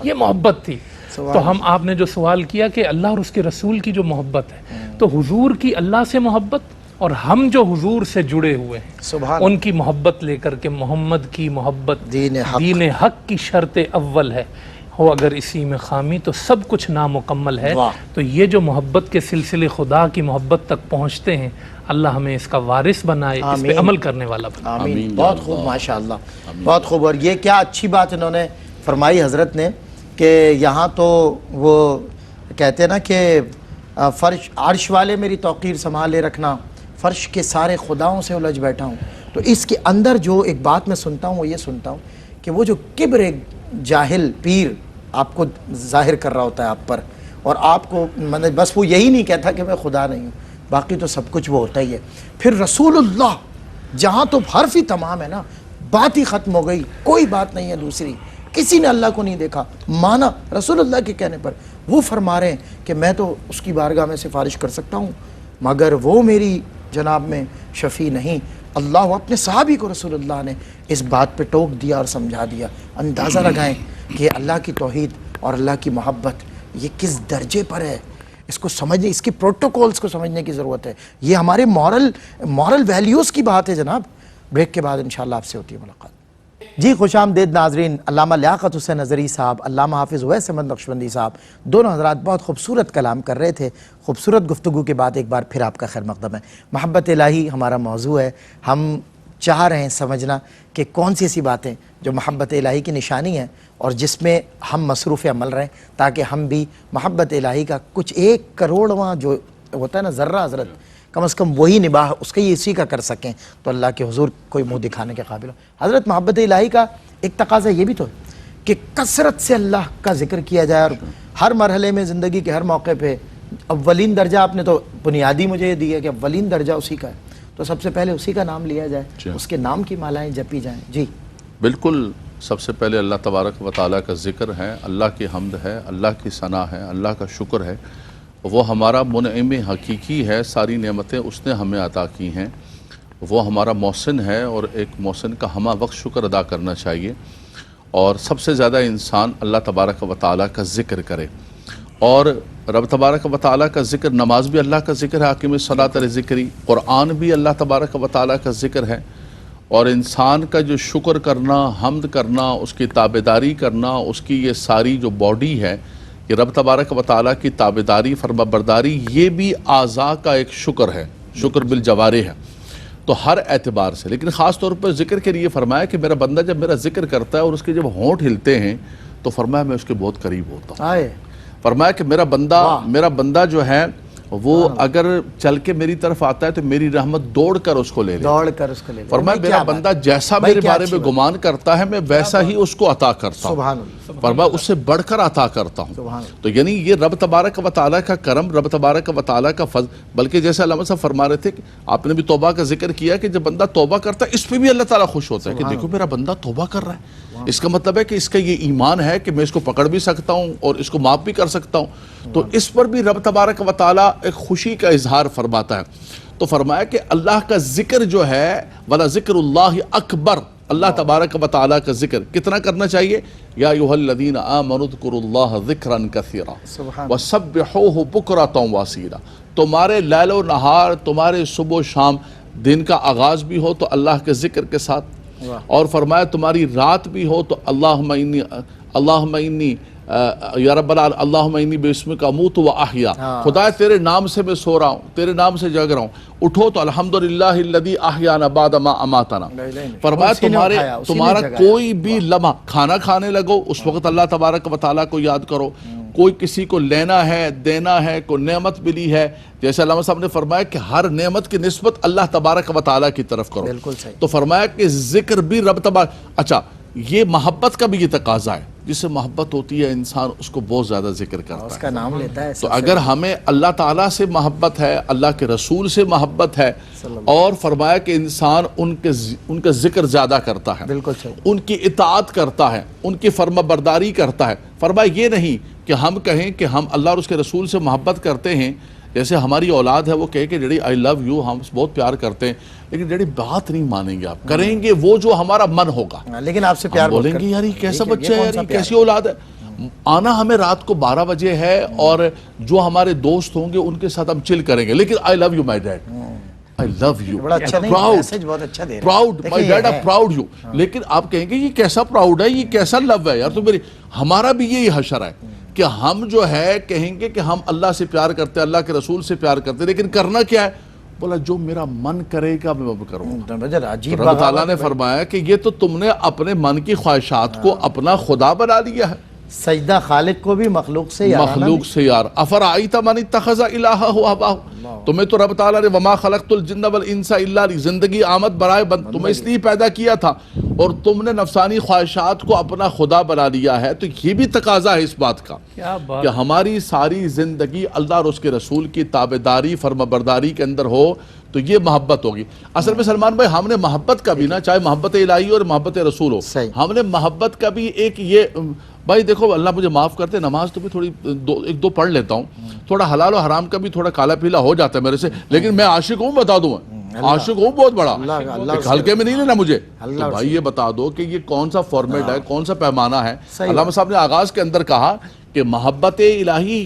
یہ محبت تھی۔ تو ہم آپ نے جو سوال کیا کہ اللہ اور اس کے رسول کی جو محبت ہے، تو حضور کی اللہ سے محبت اور ہم جو حضور سے جڑے ہوئے ہیں ان کی محبت لے کر کے محمد کی محبت دین حق کی شرط اول ہے، ہو اگر اسی میں خامی تو سب کچھ نامکمل ہے۔ تو یہ جو محبت کے سلسلے خدا کی محبت تک پہنچتے ہیں، اللہ ہمیں اس کا وارث بنائے، اس پہ عمل کرنے والا بنائے۔ آمین۔ بہت خوب، ماشاءاللہ، بہت خوب۔ اور یہ کیا اچھی بات انہوں نے فرمائی حضرت نے کہ یہاں تو وہ کہتے ہیں نا کہ فرش عرش والے میری توقیر سنبھالے رکھنا، فرش کے سارے خداؤں سے الجھ بیٹھا ہوں۔ تو اس کے اندر جو ایک بات میں سنتا ہوں وہ یہ سنتا ہوں کہ وہ جو کبر ایک جاہل پیر آپ کو ظاہر کر رہا ہوتا ہے آپ پر، اور آپ کو بس وہ یہی نہیں کہتا کہ میں خدا نہیں ہوں، باقی تو سب کچھ وہ ہوتا ہی ہے۔ پھر رسول اللہ جہاں تو حرف ہی تمام ہے نا، بات ہی ختم ہو گئی، کوئی بات نہیں ہے دوسری، کسی نے اللہ کو نہیں دیکھا، مانا رسول اللہ کے کہنے پر، وہ فرما رہے ہیں کہ میں تو اس کی بارگاہ میں سفارش کر سکتا ہوں مگر وہ میری جناب میں شفیع نہیں۔ اللہ اپنے صحابی کو رسول اللہ نے اس بات پہ ٹوک دیا اور سمجھا دیا۔ اندازہ لگائیں کہ اللہ کی توحید اور اللہ کی محبت یہ کس درجے پر ہے، اس کو سمجھنے، اس کے پروٹوکولز کو سمجھنے کی ضرورت ہے۔ یہ ہمارے مورل ویلیوز کی بات ہے جناب۔ بریک کے بعد انشاءاللہ آپ سے ہوتی ہے ملاقات۔ جی خوش آمدید ناظرین۔ علامہ لیاقت حسین نظری صاحب، علامہ حافظ اویس احمد نقشبندی صاحب، دونوں حضرات بہت خوبصورت کلام کر رہے تھے۔ خوبصورت گفتگو کے بعد ایک بار پھر آپ کا خیر مقدم ہے۔ محبت الہی ہمارا موضوع ہے۔ ہم چاہ رہے ہیں سمجھنا کہ کون سی ایسی باتیں جو محبت الہی کی نشانی ہیں اور جس میں ہم مصروف عمل رہیں، تاکہ ہم بھی محبت الہی کا کچھ 1 کروڑواں جو ہوتا ہے نا ذرہ حضرت، کم از کم وہی نباہ اس کے اسی کا کر سکیں تو اللہ کے حضور کوئی منہ دکھانے کے قابل ہو۔ حضرت محبت الہی کا ایک تقاضا یہ بھی تو ہے کہ کثرت سے اللہ کا ذکر کیا جائے، اور ہر مرحلے میں زندگی کے ہر موقع پہ اولین درجہ آپ نے تو بنیادی مجھے یہ دی ہے کہ اولین درجہ اسی کا ہے، تو سب سے پہلے اسی کا نام لیا جائے، اس کے نام کی مالائیں جپی جائیں۔ جی بالکل، سب سے پہلے اللہ تبارک و تعالیٰ کا ذکر ہے، اللہ کی حمد ہے، اللہ کی ثنا ہے، اللہ کا شکر ہے، وہ ہمارا منعم حقیقی ہے، ساری نعمتیں اس نے ہمیں عطا کی ہیں، وہ ہمارا محسن ہے، اور ایک محسن کا ہمہ وقت شکر ادا کرنا چاہیے، اور سب سے زیادہ انسان اللہ تبارک و تعالیٰ کا ذکر کرے، اور رب تبارک و تعالیٰ کا ذکر، نماز بھی اللہ کا ذکر ہے، حاکم الصلاۃ ذکری، قرآن بھی اللہ تبارک و تعالیٰ کا ذکر ہے، اور انسان کا جو شکر کرنا، حمد کرنا، اس کی تابعداری کرنا، اس کی یہ ساری جو باڈی ہے، یہ رب تبارک و تعالیٰ کی تابعداری، فرما برداری، یہ بھی اعضاء کا ایک شکر ہے، شکر بالجوارح ہے، تو ہر اعتبار سے، لیکن خاص طور پر ذکر کے لیے فرمایا کہ میرا بندہ جب میرا ذکر کرتا ہے اور اس کے جب ہونٹ ہلتے ہیں تو فرمایا میں اس کے بہت قریب ہوتا ہوں، فرمایا کہ میرا بندہ جو ہے وہ اگر چل کے میری طرف آتا ہے تو میری رحمت دوڑ کر اس کو لے لے، فرمایا میرا بندہ جیسا میرے بارے میں گمان کرتا ہے میں ویسا ہی اس کو عطا کرتا ہوں، فرمایا اس سے بڑھ کر عطا کرتا ہوں، تو یعنی یہ رب تبارک و تعالیٰ کا کرم، رب تبارک و تعالیٰ کا فضل، بلکہ جیسے علامہ صاحب فرما رہے تھے کہ آپ نے بھی توبہ کا ذکر کیا کہ جب بندہ توبہ کرتا ہے اس پہ بھی اللہ تعالیٰ خوش ہوتا ہے کہ دیکھو میرا بندہ توبہ کر رہا ہے، اس کا مطلب ہے کہ اس کا یہ ایمان ہے کہ میں اس کو پکڑ بھی سکتا ہوں اور اس کو معاف بھی کر سکتا ہوں، تو اس پر بھی رب تبارک و تعالیٰ ایک خوشی کا اظہار فرماتا ہے، تو فرمایا کہ اللہ کا ذکر جو ہے وَلَذِكْرُ اللَّهِ أَكْبَرُ، اللہ تبارک و تعالیٰ کا ذکر کتنا کرنا چاہیے، یا ایھا الذین آمنوا اذکروا اللہ ذکرا کثیرا وسبحوہ بکرۃ واسیلا، تمہارے لیل و نہار، تمہارے صبح و شام، دن کا آغاز بھی ہو تو اللہ کے ذکر کے ساتھ، اور فرمایا تمہاری رات بھی ہو تو اللہم انی یا رب العالمین اللہم انی باسمک اموت و احیا، خدا تیرے نام سے میں سو رہا ہوں، تیرے نام سے جگ رہا ہوں، اٹھو تو الحمدللہ الذی احیانا بعد ما اماتنا، فرمایا تمہارا کوئی بھی لمحہ، کھانا کھانے لگو اس وقت اللہ تبارک و تعالیٰ کو یاد کرو، کوئی کسی کو لینا ہے، دینا ہے، کوئی نعمت ملی ہے، جیسے علامہ صاحب نے فرمایا کہ ہر نعمت کی نسبت اللہ تبارک و تعالیٰ کی طرف کرو، تو فرمایا کہ ذکر بھی رب تبارک، اچھا یہ محبت کا بھی یہ تقاضا ہے، جس سے محبت ہوتی ہے انسان اس کو بہت زیادہ ذکر کرتا ہے، اس کا نام لیتا ہے، تو اگر ہمیں اللہ تعالیٰ سے محبت ہے، اللہ کے رسول سے محبت ہے، اور فرمایا کہ انسان ان کا ذکر زیادہ کرتا ہے، بالکل صحیح، ان کی اطاعت کرتا ہے، ان کی فرما برداری کرتا ہے، فرمایا یہ نہیں کہ ہم کہیں کہ ہم اللہ اور اس کے رسول سے محبت کرتے ہیں، جیسے ہماری اولاد ہے وہ کہے کہ ڈیڈی آئی لو یو، ہم بہت پیار کرتے ہیں، لیکن ڈیڈی بات نہیں مانیں گے، آپ کریں گے وہ جو ہمارا من ہوگا، لیکن آپ سے پیار بولیں گے یار یہ کیسا بچہ ہے، یار یہ کیسی اولاد ہے، آنا ہمیں رات کو 12 بجے ہے، اور جو ہمارے دوست ہوں گے ان کے ساتھ ہم چل کریں گے، لیکن I love you my dad, I love you, proud, my dad are proud you، لیکن آپ کہیں گے یہ کیسا پراؤڈ ہے، یہ کیسا لو ہے یار، تو میری ہمارا بھی یہی حشر ہے کہ ہم جو ہے کہیں گے کہ ہم اللہ سے پیار کرتے ہیں، اللہ کے رسول سے پیار کرتے ہیں، لیکن کرنا کیا ہے، بولا جو میرا من کرے گا میں وہ کروں گا، رب تعالیٰ نے فرمایا کہ یہ تو تم نے اپنے من کی خواہشات کو اپنا خدا بنا لیا ہے، سجدہ خالق کو بھی مخلوق سے یار، افرائیت من اتخذ الہہ ہواہ، تمہیں تو رب تعالیٰ نے وما خلقت الجن والانس الا لی، زندگی آمد برائے بند، تمہیں اس لیے پیدا کیا تھا، اور تم نے نفسانی خواہشات کو اپنا خدا بنا لیا ہے، تو یہ بھی تقاضا ہے اس بات کا کہ ہماری ساری زندگی اللہ اور اس کے رسول کی تابعداری، فرما برداری کے اندر ہو، تو یہ محبت ہوگی۔ اصل میں سلمان بھائی ہم نے محبت کا بھی نا، چاہے محبت الہی اور محبت رسول ہو، ہم نے محبت کا بھی ایک یہ، بھائی دیکھو اللہ مجھے معاف کرتے، نماز تو بھی تھوڑی ایک دو پڑھ لیتا ہوں، تھوڑا حلال و حرام کا بھی تھوڑا کالا پیلا ہو جاتا ہے میرے سے، لیکن میں عاشق ہوں، بتا دوں عاشق ہوں بہت بڑا، ہلکے میں نہیں لینا مجھے، تو بھائی یہ بتا دو کہ یہ کون سا فارمیٹ ہے، کون سا پیمانہ ہے۔ علامہ صاحب نے آغاز کے اندر کہا کہ محبت الہی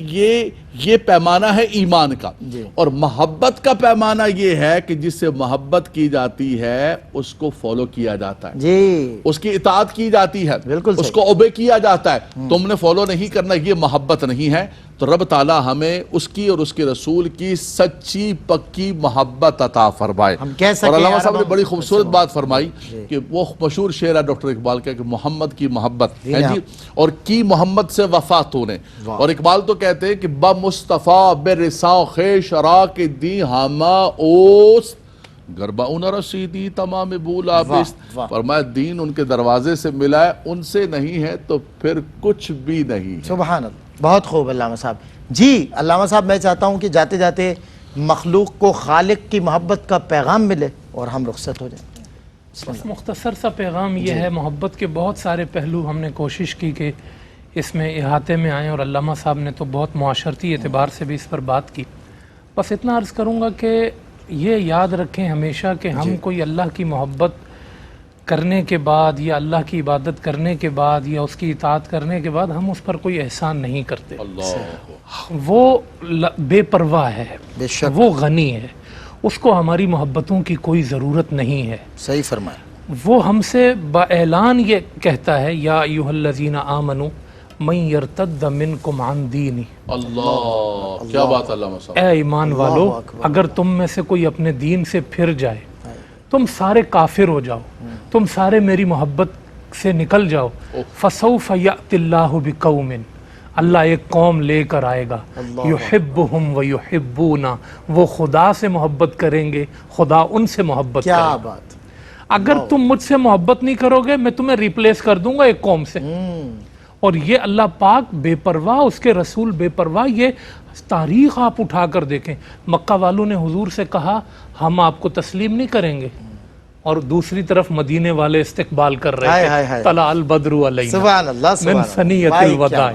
یہ پیمانہ ہے ایمان کا، اور محبت کا پیمانہ یہ ہے کہ جس سے محبت کی جاتی ہے اس کو فالو کیا جاتا ہے، اس کی اطاعت کی جاتی ہے، اس کو اوبے کیا جاتا ہے، تم نے فالو نہیں کرنا، یہ محبت نہیں ہے۔ تو رب تعالیٰ ہمیں اس کی اور اس کے رسول کی سچی پکی محبت عطا فرمائے۔ اور علامہ صاحب نے بڑی خوبصورت بات فرمائی کہ وہ مشہور شعر ہے ڈاکٹر اقبال کا کہ محمد کی محبت ہے جی، اور کی محمد سے وفا تو نے، اور اقبال تو کہتے ہیں کہ مصطفیٰ برساں خیش را کے دی ہما اوست گربہ ان رسیدی تمام بولا بست، فرمایا دین ان کے دروازے سے ملا ہے، ان سے نہیں ہے تو پھر کچھ بھی نہیں ہے۔ سبحان اللہ، بہت خوب علامہ صاحب جی۔ علامہ صاحب میں چاہتا ہوں کہ جاتے جاتے مخلوق کو خالق کی محبت کا پیغام ملے اور ہم رخصت ہو جائیں۔ بس مختصر سا پیغام یہ ہے، محبت کے بہت سارے پہلو ہم نے کوشش کی کہ اس میں احاطے میں آئیں، اور علامہ صاحب نے تو بہت معاشرتی اعتبار سے بھی اس پر بات کی. بس اتنا عرض کروں گا کہ یہ یاد رکھیں ہمیشہ کہ ہم کوئی اللہ کی محبت کرنے کے بعد یا اللہ کی عبادت کرنے کے بعد یا اس کی اطاعت کرنے کے بعد ہم اس پر کوئی احسان نہیں کرتے. وہ بے پرواہ ہے، بے شک وہ غنی ہے، اس کو ہماری محبتوں کی کوئی ضرورت نہیں ہے. صحیح فرمایا. وہ ہم سے با اعلان یہ کہتا ہے یا ایھا الذین آمنوا من یرتد منکم عن دینی. اللہ کیا بات علامہ صاحب. اے ایمان والو، اگر تم میں سے کوئی اپنے دین سے پھر جائے، تم سارے کافر ہو جاؤ، تم سارے میری محبت سے نکل جاؤ، فسوف یأتی اللہ بقوم، اللہ ایک قوم لے کر آئے گا، یحبہم ویحبونا، وہ خدا سے محبت کریں گے، خدا ان سے محبت کرے گا. کیا بات. اگر تم مجھ سے محبت نہیں کرو گے میں تمہیں ریپلیس کر دوں گا ایک قوم سے. اور یہ اللہ پاک بے پرواہ، اس کے رسول بے پرواہ. یہ تاریخ آپ اٹھا کر دیکھیں، مکہ والوں نے حضور سے کہا ہم آپ کو تسلیم نہیں کریں گے، اور دوسری طرف مدینے والے استقبال کر رہے تھے. طلع البدر علینا سبحان اللہ من ثنیۃ الوداع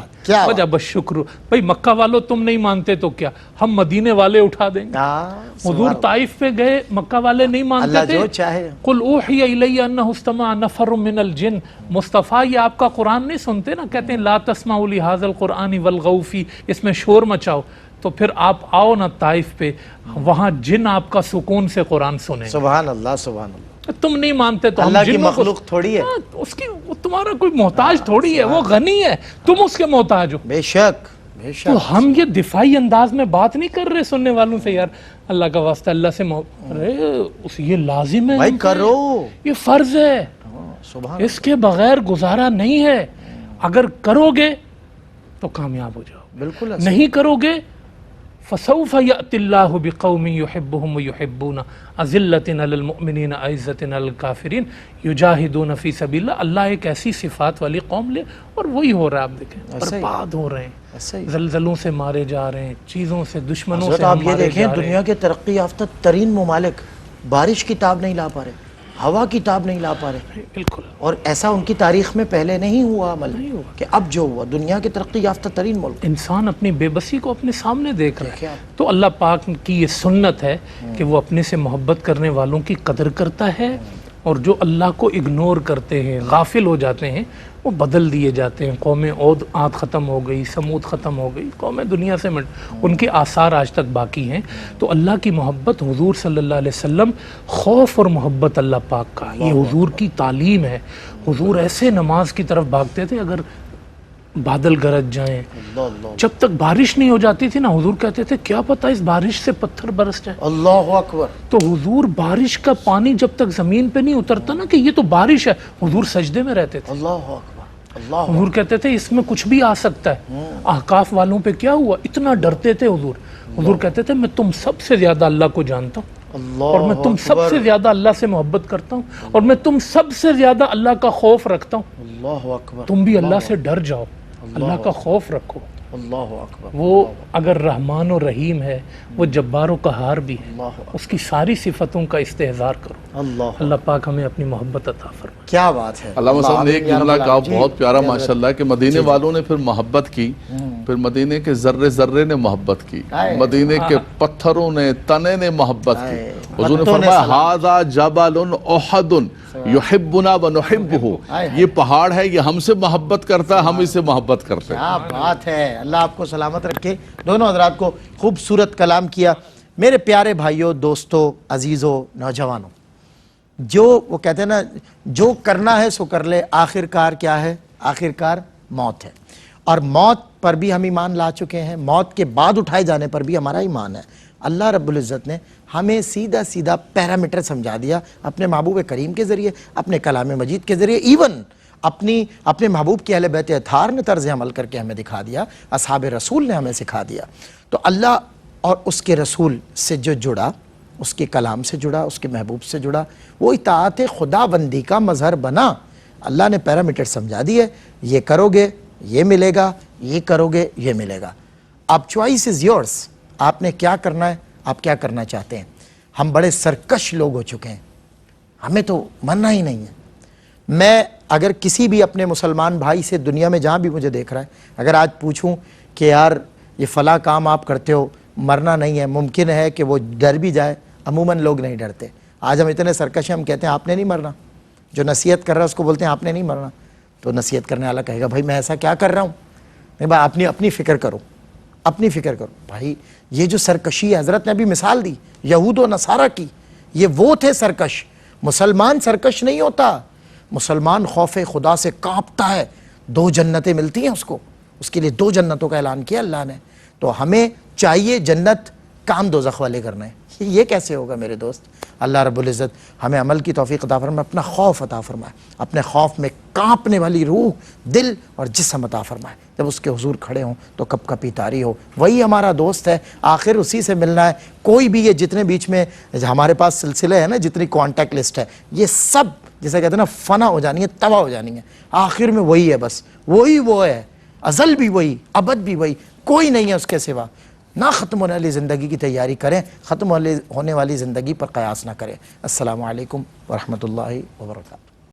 وجب الشکر. بھائی مکہ والوں تم نہیں مانتے تو کیا، ہم مدینے والے اٹھا دیں گے. حضور طائف پہ گئے، مکہ والے نہیں مانتے تھے. قل اوحی الی انہ استمع نفر من الجن. مصطفیٰ یہ آپ کا قرآن نہیں سنتے نا، کہتے ہیں لا تسمعوا لہذا القرآن والغوا فیہ، اس میں شور مچاؤ. تو پھر آپ آؤ نا طائف پہ، وہاں جن آپ کا سکون سے قرآن سنیں. سبحان اللہ سبحان اللہ. تم نہیں مانتے تو اللہ کی مخلوق تھوڑی ہے، اس کی تمہارا کوئی محتاج تھوڑی ہے، وہ غنی ہے، تم اس کے محتاج ہو. بے شک بے شک. تو ہم یہ دفاعی انداز میں بات نہیں کر رہے سننے والوں سے، یار اللہ کا واسطہ اللہ سے یہ لازم ہے بھائی کرو، یہ فرض ہے، اس کے بغیر گزارا نہیں ہے. اگر کرو گے تو کامیاب ہو جاؤ، بالکل نہیں کرو گے فسوف یأتی اللہ بقوم یحبہم ویحبون اذلۃ علی المؤمنین اعزۃ علی الکافرین یجاہدون فی سبیل اللہ. اللہ ایک ایسی صفات والی قوم لے، اور وہی ہو رہا ہے. آپ دیکھیں برباد ہو رہے ہیں، زلزلوں سے مارے جا رہے ہیں، چیزوں سے، دشمنوں سے آپ یہ دیکھیں دنیا کے ترقی یافتہ ترین ممالک بارش کی تاب نہیں لا پا رہے، ہوا کی تاب نہیں لا پا رہے. بالکل. اور ایسا ان کی تاریخ میں پہلے نہیں ہوا عمل کہ اب جو ہوا. دنیا کے ترقی یافتہ ترین ملک. انسان اپنی بے بسی کو اپنے سامنے دیکھ رہا ہے. تو اللہ پاک کی یہ سنت ہے کہ وہ اپنے سے محبت کرنے والوں کی قدر کرتا ہے، اور جو اللہ کو اگنور کرتے ہیں، غافل ہو جاتے ہیں، وہ بدل دیے جاتے ہیں. قوم عاد ختم ہو گئی، سمود ختم ہو گئی، قومیں دنیا سے ان کے آثار آج تک باقی ہیں. تو اللہ کی محبت، حضور صلی اللہ علیہ وسلم، خوف اور محبت اللہ پاک کا، یہ حضور کی تعلیم ہے. حضور ایسے نماز کی طرف بھاگتے تھے اگر بادل گرج جائیں. جب تک بارش نہیں ہو جاتی تھی نا، حضور کہتے تھے کیا پتہ اس بارش سے پتھر برس جائے. اللہ اکبر. تو حضور بارش کا پانی جب تک زمین پہ نہیں اترتا نا کہ یہ تو بارش ہے، حضور سجدے میں رہتے تھے. اللہ اکبر. اللہ. حضور کہتے تھے اس میں کچھ بھی آ سکتا ہے. احقاف والوں پہ کیا ہوا، اتنا ڈرتے تھے حضور. حضور کہتے تھے میں تم سب سے زیادہ اللہ کو جانتا ہوں، اور میں تم سب سے زیادہ اللہ سے محبت کرتا ہوں، اور میں تم سب سے زیادہ اللہ کا خوف رکھتا ہوں. اللہ اکبر. تم بھی اللہ سے ڈر جاؤ، اللہ کا خوف رکھو. اللہ اکبر. وہ اگر رحمان و رحیم ہے، وہ جبار و قہار بھی ہے. اس کی ساری صفتوں کا استحضار کرو. اللہ پاک ہمیں اپنی محبت عطا فرمائے. کیا بات ہے. علامہ صاحب نے ایک جملہ کہا بہت پیارا ماشاءاللہ، کہ مدینے والوں نے پھر محبت کی، پھر مدینے کے ذرے ذرے نے محبت کی، مدینے کے پتھروں نے، تنے نے محبت کی. حضور نے فرمایا ھذا جبل احد یحبنا ونحبہ، یہ پہاڑ ہے، یہ ہم سے محبت کرتا ہے، ہم اسے محبت کرتے ہیں. کیا بات ہے. اللہ آپ کو سلامت رکھے. دونوں حضرات کو خوبصورت کلام کیا. میرے پیارے بھائیوں، دوستوں، عزیزوں، نوجوانوں، جو وہ کہتے ہیں نا جو کرنا ہے سو کر لے، آخر کار کیا ہے؟ آخر کار موت ہے. اور موت پر بھی ہم ایمان لا چکے ہیں، موت کے بعد اٹھائے جانے پر بھی ہمارا ایمان ہے. اللہ رب العزت نے ہمیں سیدھا سیدھا پیرامیٹر سمجھا دیا اپنے محبوب کریم کے ذریعے، اپنے کلام مجید کے ذریعے، ایون اپنے محبوب کی اہل بیت اطہار نے طرز عمل کر کے ہمیں دکھا دیا، اصحاب رسول نے ہمیں سکھا دیا. تو اللہ اور اس کے رسول سے جو جڑا، اس کے کلام سے جڑا، اس کے محبوب سے جڑا، وہ اطاعت خدا بندی کا مظہر بنا. اللہ نے پیرامیٹر سمجھا دیے، یہ کرو گے یہ ملے گا، یہ کرو گے یہ ملے گا. اب چوائس از یورس. آپ نے کیا کرنا ہے، آپ کیا کرنا چاہتے ہیں. ہم بڑے سرکش لوگ ہو چکے ہیں، ہمیں تو مننا ہی نہیں ہے. میں اگر کسی بھی اپنے مسلمان بھائی سے دنیا میں جہاں بھی مجھے دیکھ رہا ہے، اگر آج پوچھوں کہ یار یہ فلاں کام آپ کرتے ہو، مرنا نہیں ہے، ممکن ہے کہ وہ ڈر بھی جائے، عموماً لوگ نہیں ڈرتے. آج ہم اتنے سرکش ہیں، ہم کہتے ہیں آپ نے نہیں مرنا. جو نصیحت کر رہا ہے اس کو بولتے ہیں آپ نے نہیں مرنا. تو نصیحت کرنے والا کہے گا بھائی میں ایسا کیا کر رہا ہوں؟ نہیں بھائی اپنی فکر کرو، اپنی فکر کرو. بھائی یہ جو سرکشی ہے، حضرت نے ابھی مثال دی یہود و نصارہ کی، یہ وہ تھے سرکش. مسلمان سرکش نہیں ہوتا، مسلمان خوف خدا سے کانپتا ہے. 2 جنتیں ملتی ہیں اس کو، اس کے لیے 2 جنتوں کا اعلان کیا اللہ نے. تو ہمیں چاہیے جنت، کام دوزخ والے کرنا ہے. یہ کیسے ہوگا میرے دوست؟ اللہ رب العزت ہمیں عمل کی توفیق عطا فرمائے، اپنا خوف عطا فرمائے، اپنے خوف میں کانپنے والی روح، دل اور جسم عطا فرمائے. جب اس کے حضور کھڑے ہوں تو کپ کپی طاری ہو. وہی ہمارا دوست ہے، آخر اسی سے ملنا ہے. کوئی بھی یہ جتنے بیچ میں ہمارے پاس سلسلے ہیں نا، جتنی کانٹیکٹ لسٹ ہے، یہ سب جیسے کہتے ہیں نا فنا ہو جانی ہے، تباہ ہو جانی ہے. آخر میں وہی ہے، بس وہی وہ ہے، ازل بھی وہی، ابد بھی وہی، کوئی نہیں ہے اس کے سوا. نہ ختم ہونے والی زندگی کی تیاری کریں، ختم ہونے والی زندگی پر قیاس نہ کریں. السلام علیکم ورحمۃ اللہ وبرکاتہ.